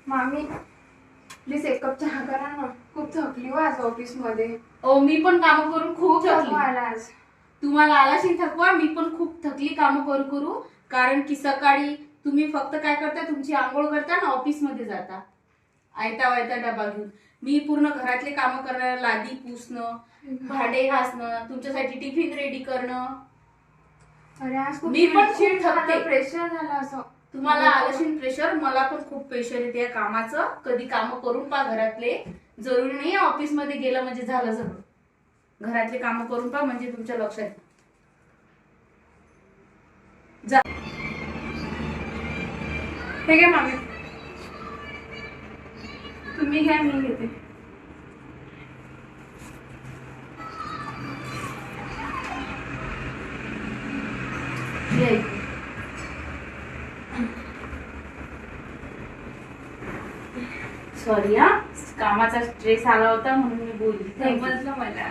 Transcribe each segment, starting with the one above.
मामी प्लीज एक कप चहा करा ना, खूप थकली हो आज ऑफिस मध्ये. मी पण काम करून खूप थकली. आज तुम्हाला आलाशी थकवा, मी पण खूप थकली काम करू करू. कारण की सकाळी तुम्ही फक्त काय करता, तुमची आंघोळ करता ना ऑफिस मध्ये जाता आयता वायता डबा घेऊन. मी पूर्ण घरातले काम करणं, लादी पुसणं, भांडे घासणं, तुमच्यासाठी टिफिन रेडी करणं. अरे आज खूप मी पण खूप चिडचिड झालं, थकते. प्रेशर झालं असं. तुम्हाला आलशीन प्रेशर, मला पण खूप प्रेशर येते या कामाचं. कधी काम करून पा घरातले, जरुरी नाही ऑफिस मध्ये गेलं म्हणजे झालं सगळं. घरातले काम करून पा म्हणजे तुमच्या लक्षात जा. हे घ्या मामी, तुम्ही घ्या, मी घेते. सॉरी हा, कामाचा स्ट्रेस आला होता म्हणून मी बोलली. समजलं मला.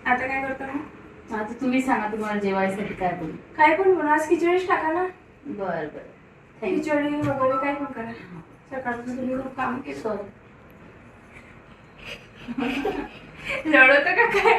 आता काय करतो मग? आता तुम्ही सांगा तुम्हाला जेवायसाठी काय बोलू. काय पण बनवा, आज खिचडीच टाका ना. बर बर, थँक्यू. खिचडी वगैरे काय पण करा. सकाळपासून तुम्ही खूप काम केलं. सॉरी. रडत का काय?